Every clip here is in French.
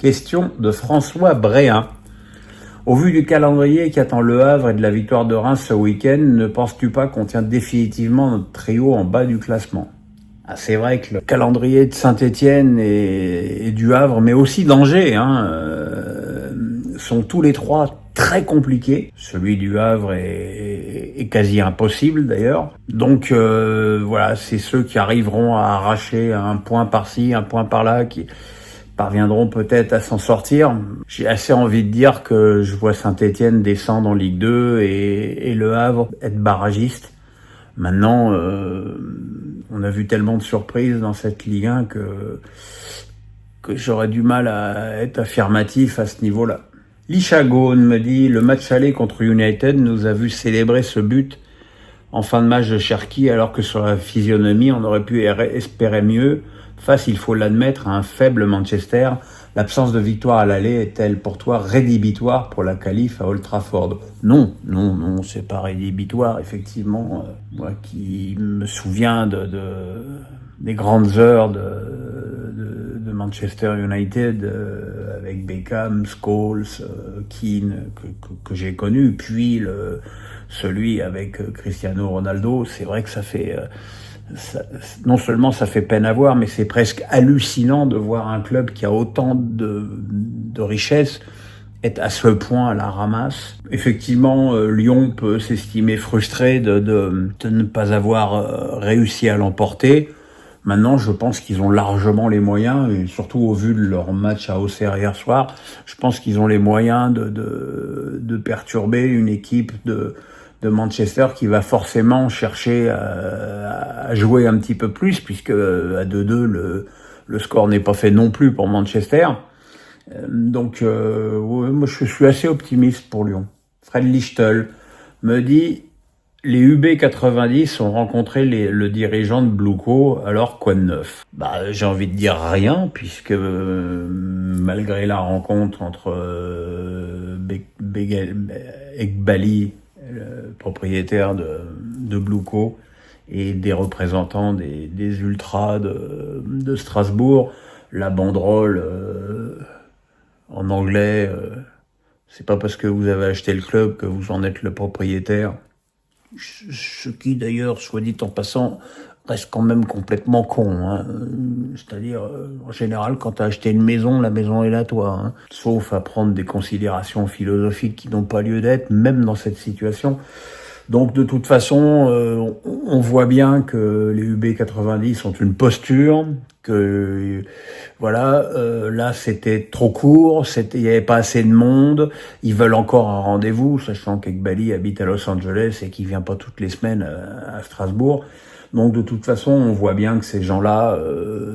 Question de François Bréhin. Au vu du calendrier qui attend Le Havre et de la victoire de Reims ce week-end, ne penses-tu pas qu'on tient définitivement notre trio en bas du classement ? C'est vrai que le calendrier de Saint-Étienne et du Havre, mais aussi d'Angers, sont tous les trois très compliqués. Celui du Havre est quasi impossible d'ailleurs. Donc voilà, c'est ceux qui arriveront à arracher un point par-ci, un point par-là, qui parviendront peut-être à s'en sortir. J'ai assez envie de dire que je vois Saint-Étienne descendre en Ligue 2 et le Havre être barragiste. Maintenant, on a vu tellement de surprises dans cette Ligue 1 que j'aurais du mal à être affirmatif à ce niveau-là. Lichagone me dit, le match aller contre United nous a vu célébrer ce but en fin de match de Cherki, alors que sur la physionomie, on aurait pu espérer mieux. Face, il faut l'admettre, à un faible Manchester, l'absence de victoire à l'aller est-elle pour toi rédhibitoire pour la qualif à Old Trafford ? Non, c'est pas rédhibitoire, effectivement. Moi qui me souviens des grandes heures de Manchester United avec Beckham, Scholes, Keane que j'ai connu, puis celui avec Cristiano Ronaldo, c'est vrai que ça fait... non seulement ça fait peine à voir, mais c'est presque hallucinant de voir un club qui a autant de richesses être à ce point à la ramasse. Effectivement, Lyon peut s'estimer frustré de ne pas avoir réussi à l'emporter. Maintenant, je pense qu'ils ont largement les moyens, et surtout au vu de leur match à Auxerre hier soir, je pense qu'ils ont les moyens de perturber une équipe de Manchester qui va forcément chercher à jouer un petit peu plus, puisque à 2-2, le score n'est pas fait non plus pour Manchester. Donc, ouais, moi je suis assez optimiste pour Lyon. Fred Lichtel me dit, les UB90 ont rencontré le dirigeant de Blueco, alors quoi de neuf ? J'ai envie de dire rien, puisque malgré la rencontre entre Eghbali, le propriétaire de Blueco, et des représentants des ultras de Strasbourg, la banderole en anglais, c'est pas parce que vous avez acheté le club que vous en êtes le propriétaire. Ce qui d'ailleurs, soit dit en passant, reste quand même complètement con. C'est-à-dire, en général, quand tu as acheté une maison, la maison est à toi. Sauf à prendre des considérations philosophiques qui n'ont pas lieu d'être, même dans cette situation. Donc de toute façon, on voit bien que les UB90 sont une posture, que voilà, là c'était trop court, il y avait pas assez de monde, ils veulent encore un rendez-vous, sachant qu'Eghbali habite à Los Angeles et qu'il vient pas toutes les semaines à Strasbourg. Donc de toute façon, on voit bien que ces gens-là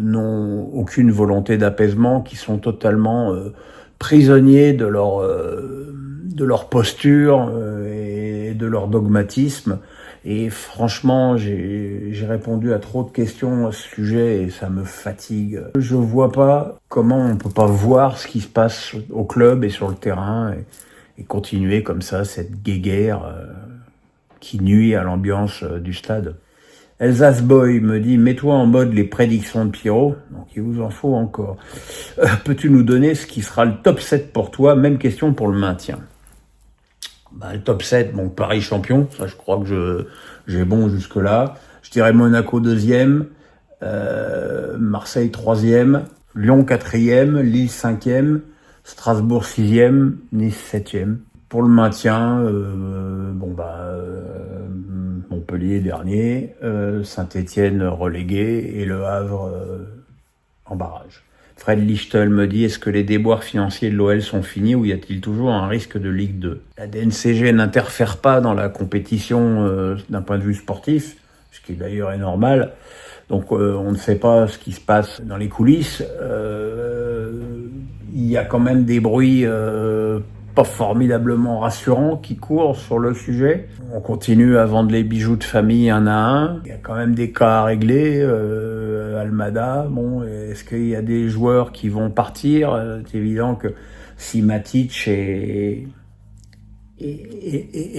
n'ont aucune volonté d'apaisement, qui sont totalement prisonniers de leur posture et de leur dogmatisme. Et franchement, j'ai répondu à trop de questions à ce sujet et ça me fatigue. Je vois pas comment on peut pas voir ce qui se passe au club et sur le terrain et continuer comme ça cette guéguerre qui nuit à l'ambiance du stade. Elsace Boy me dit, mets-toi en mode les prédictions de Pierrot. Donc il vous en faut encore. Peux-tu nous donner ce qui sera le top 7 pour toi ? Même question pour le maintien. Le top 7, bon, Paris champion, ça je crois que j'ai bon jusque-là. Je dirais Monaco 2e, Marseille 3e, Lyon 4e, Lille 5e, Strasbourg 6e, Nice 7e. Pour le maintien, Montpellier dernier, Saint-Étienne relégué et Le Havre en barrage. Fred Lichtel me dit, est-ce que les déboires financiers de l'OL sont finis ou y a-t-il toujours un risque de Ligue 2 ? La DNCG n'interfère pas dans la compétition d'un point de vue sportif, ce qui d'ailleurs est normal. Donc on ne sait pas ce qui se passe dans les coulisses. Il y a quand même des bruits pas formidablement rassurants qui courent sur le sujet. On continue à vendre les bijoux de famille un à un. Il y a quand même des cas à régler. Almada, est-ce qu'il y a des joueurs qui vont partir ? C'est évident que si Matic et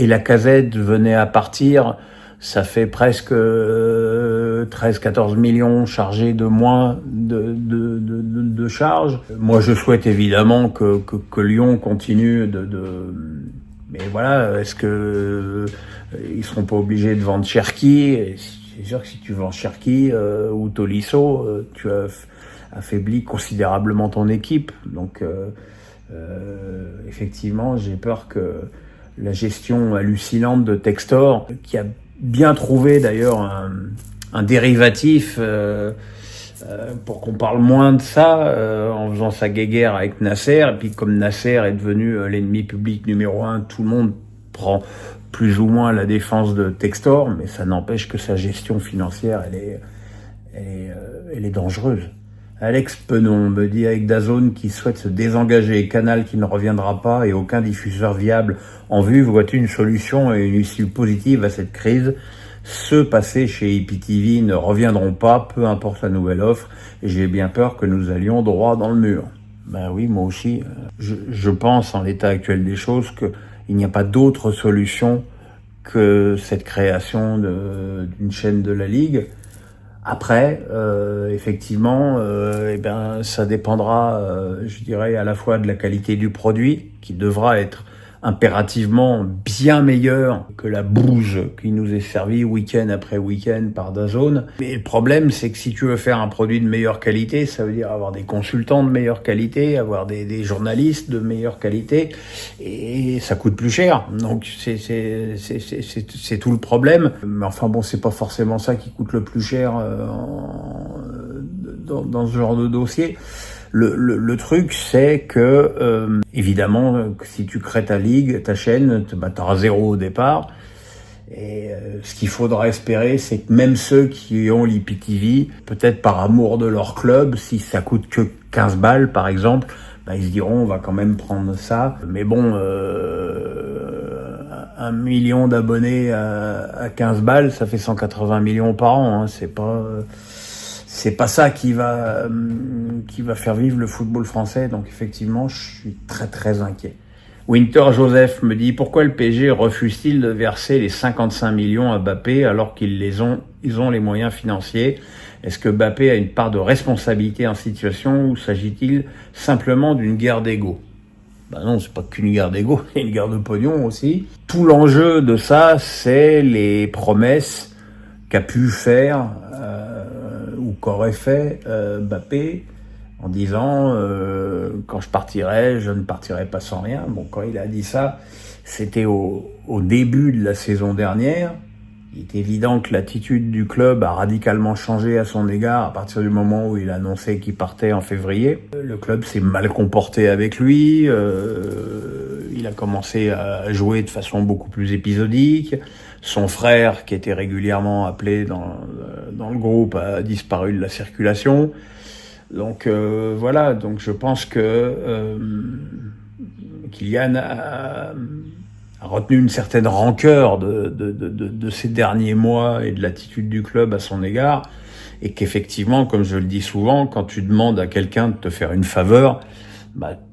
Lacazette venaient à partir, ça fait presque 13-14 millions chargés de moins de charge. Moi, je souhaite évidemment que Lyon continue mais voilà, est-ce que ils seront pas obligés de vendre Cherki? C'est sûr que si tu vends Cherki ou Tolisso, tu as affaibli considérablement ton équipe. Donc, effectivement, j'ai peur que la gestion hallucinante de Textor, qui a bien trouvé d'ailleurs un dérivatif pour qu'on parle moins de ça en faisant sa guéguerre avec Nasser. Et puis comme Nasser est devenu l'ennemi public numéro 1, tout le monde prend plus ou moins la défense de Textor, mais ça n'empêche que sa gestion financière, elle est dangereuse. Alex Penon me dit avec DAZN qui souhaite se désengager, Canal qui ne reviendra pas et aucun diffuseur viable en vue. Vois-tu une solution et une issue positive à cette crise? Ceux passés chez IPTV ne reviendront pas, peu importe la nouvelle offre, et j'ai bien peur que nous allions droit dans le mur. Ben oui, moi aussi. Je pense, en l'état actuel des choses, qu'il n'y a pas d'autre solution que cette création d'une chaîne de la Ligue. Après, effectivement, ça dépendra, je dirais, à la fois de la qualité du produit, qui devra être impérativement bien meilleur que la bouse qui nous est servie week-end après week-end par DAZN. Mais le problème, c'est que si tu veux faire un produit de meilleure qualité, ça veut dire avoir des consultants de meilleure qualité, avoir des journalistes de meilleure qualité, et ça coûte plus cher. Donc c'est tout le problème. Mais enfin bon, c'est pas forcément ça qui coûte le plus cher dans ce genre de dossier. Le truc, c'est que, évidemment, si tu crées ta ligue, ta chaîne, t'auras 0 au départ. Et ce qu'il faudra espérer, c'est que même ceux qui ont l'IPTV, peut-être par amour de leur club, si ça coûte que 15 balles, par exemple, ils se diront, on va quand même prendre ça. Mais bon, 1 million d'abonnés à 15 balles, ça fait 180 millions par an. Hein. C'est pas ça qui va faire vivre le football français. Donc effectivement, je suis très très inquiet. Winter Joseph me dit pourquoi le PSG refuse-t-il de verser les 55 millions à Mbappé alors ils ont les moyens financiers? Est-ce que Mbappé a une part de responsabilité en situation ou s'agit-il simplement d'une guerre d'ego? Non, c'est pas qu'une guerre d'ego, il y a une guerre de pognon aussi. Tout l'enjeu de ça, c'est les promesses qu'a pu faire ou qu'aurait fait Mbappé en disant quand je partirai, je ne partirai pas sans rien. Bon, quand il a dit ça, c'était au début de la saison dernière. Il est évident que l'attitude du club a radicalement changé à son égard à partir du moment où il a annoncé qu'il partait en février. Le club s'est mal comporté avec lui, il a commencé à jouer de façon beaucoup plus épisodique. Son frère, qui était régulièrement appelé dans le groupe, a disparu de la circulation. Donc voilà, donc je pense que Kylian a retenu une certaine rancœur de ces derniers mois et de l'attitude du club à son égard, et qu'effectivement, comme je le dis souvent, quand tu demandes à quelqu'un de te faire une faveur,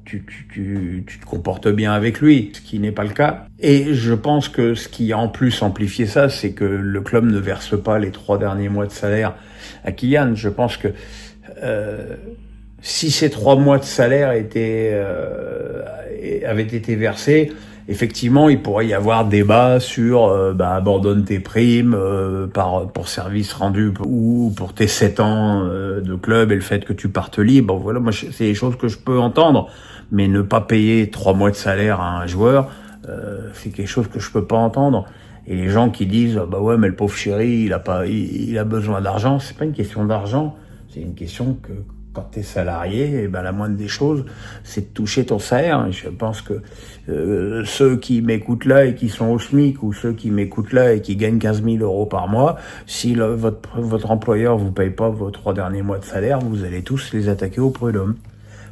tu te comportes bien avec lui, ce qui n'est pas le cas. Et je pense que ce qui a en plus amplifié ça, c'est que le club ne verse pas les 3 derniers mois de salaire à Kylian. Je pense que si ces 3 mois de salaire avaient été versés, effectivement, il pourrait y avoir débat sur abandonne tes primes pour service rendu ou pour tes 7 ans de club et le fait que tu partes libre. Voilà, moi c'est des choses que je peux entendre, mais ne pas payer 3 mois de salaire à un joueur, c'est quelque chose que je peux pas entendre. Et les gens qui disent ouais, mais le pauvre chéri, il a besoin d'argent, c'est pas une question d'argent, c'est une question que quand tu es salarié, la moindre des choses, c'est de toucher ton salaire. Je pense que ceux qui m'écoutent là et qui sont au SMIC, ou ceux qui m'écoutent là et qui gagnent 15 000 euros par mois, si votre employeur vous paye pas vos 3 derniers mois de salaire, vous allez tous les attaquer au prud'homme.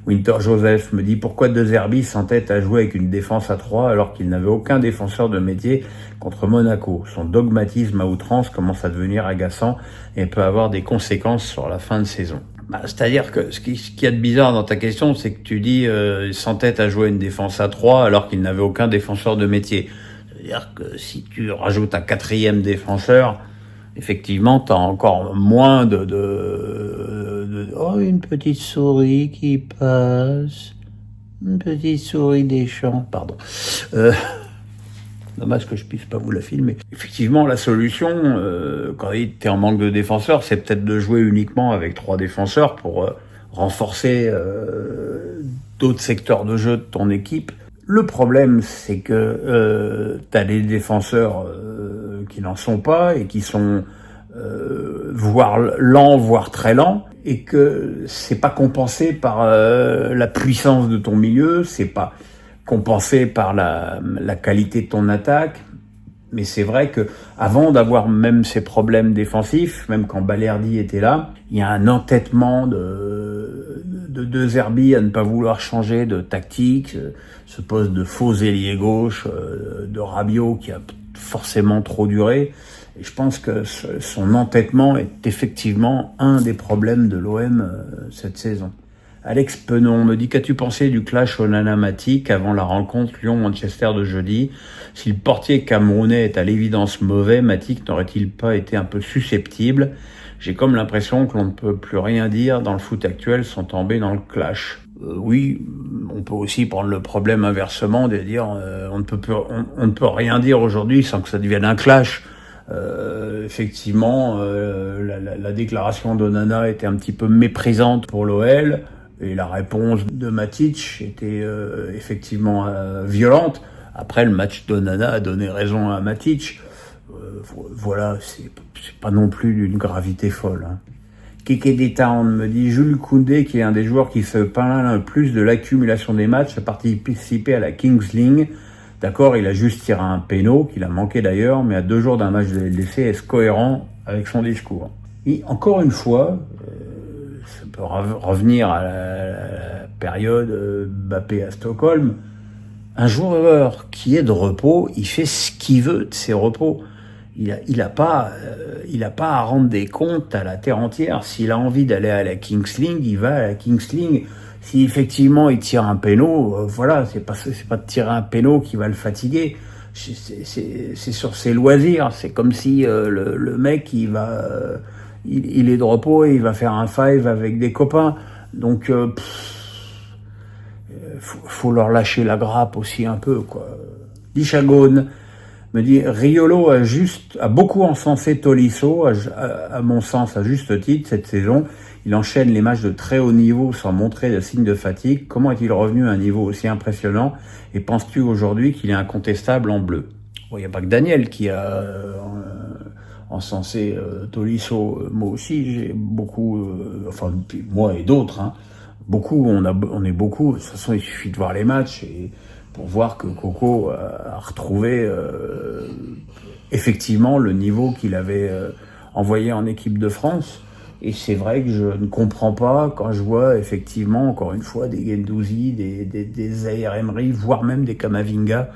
Winter Joseph me dit pourquoi De Zerbi s'entête à jouer avec une défense à 3 alors qu'il n'avait aucun défenseur de métier contre Monaco. Son dogmatisme à outrance commence à devenir agaçant et peut avoir des conséquences sur la fin de saison. C'est-à-dire que ce qu'il y a de bizarre dans ta question, c'est que tu dis il s'entête à jouer une défense à 3 alors qu'il n'avait aucun défenseur de métier. C'est-à-dire que si tu rajoutes un 4e défenseur, effectivement, tu as encore moins Oh, une petite souris qui passe. Une petite souris des champs. Pardon. Dommage que je puisse pas vous la filmer. Effectivement, la solution, quand tu es en manque de défenseurs, c'est peut-être de jouer uniquement avec 3 défenseurs pour renforcer d'autres secteurs de jeu de ton équipe. Le problème, c'est que tu as des défenseurs qui n'en sont pas et qui sont voire lents, voire très lents, et que c'est pas compensé par la puissance de ton milieu, c'est pas compensé par la qualité de ton attaque. Mais c'est vrai que avant d'avoir même ces problèmes défensifs, même quand Balerdi était là, il y a un entêtement de Zerbi à ne pas vouloir changer de tactique, ce poste de faux ailier gauche de Rabiot qui a forcément trop duré. Et je pense que son entêtement est effectivement un des problèmes de l'OM cette saison. Alex Penon me dit: qu'as-tu pensé du clash Onana-Matic avant la rencontre Lyon-Manchester de jeudi? Si le portier camerounais est à l'évidence mauvais, Matic n'aurait-il pas été un peu susceptible? J'ai comme l'impression que l'on ne peut plus rien dire dans le foot actuel sans tomber dans le clash. Oui, on peut aussi prendre le problème inversement de dire on ne peut rien dire aujourd'hui sans que ça devienne un clash. Effectivement, la déclaration d'Onana était un petit peu méprisante pour l'OL et la réponse de Matic était effectivement violente. Après, le match d'Onana a donné raison à Matic. Voilà, c'est pas non plus d'une gravité folle. Hein. Keke Town me dit: Jules Koundé, qui est un des joueurs qui se plaint le plus de l'accumulation des matchs, a participé à la Kings League. D'accord, il a juste tiré un péno, qu'il a manqué d'ailleurs, mais à 2 jours d'un match de LDC, est-ce cohérent avec son discours? Et encore une fois, ça peut revenir à la période Mbappé à Stockholm, un joueur qui est de repos, il fait ce qu'il veut de ses repos. Il a pas à rendre des comptes à la terre entière. S'il a envie d'aller à la Kings League, il va à la Kings League. Si effectivement il tire un péno, voilà, c'est pas de tirer un péno qui va le fatiguer. C'est sur ses loisirs. C'est comme si le mec il est de repos et il va faire un five avec des copains. Donc faut leur lâcher la grappe aussi un peu, quoi. Dichagone me dit: Riolo a beaucoup encensé Tolisso, à mon sens à juste titre, cette saison. Il enchaîne les matchs de très haut niveau sans montrer de signes de fatigue. Comment est-il revenu à un niveau aussi impressionnant? Et penses-tu aujourd'hui qu'il est incontestable en bleu? Bon, il n'y a pas que Daniel qui a encensé Tolisso. Moi aussi, j'ai beaucoup, enfin moi et d'autres, hein, beaucoup. On est beaucoup. De toute façon, il suffit de voir les matchs et pour voir que Coco a retrouvé effectivement le niveau qu'il avait envoyé en équipe de France. Et c'est vrai que je ne comprends pas quand je vois effectivement, encore une fois, des Guendouzi, des Zaïre Emery, voire même des Kamavinga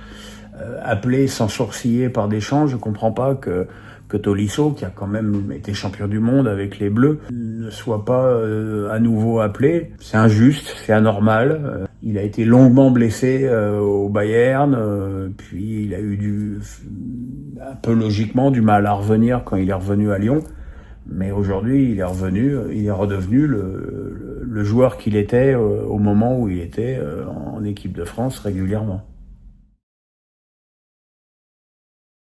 appelés sans sourciller par Deschamps. Je comprends pas que Tolisso, qui a quand même été champion du monde avec les Bleus, ne soit pas à nouveau appelé. C'est injuste, c'est anormal. Il a été longuement blessé au Bayern, puis il a eu un peu logiquement du mal à revenir quand il est revenu à Lyon. Mais aujourd'hui, il est redevenu le joueur qu'il était au moment où il était en équipe de France régulièrement.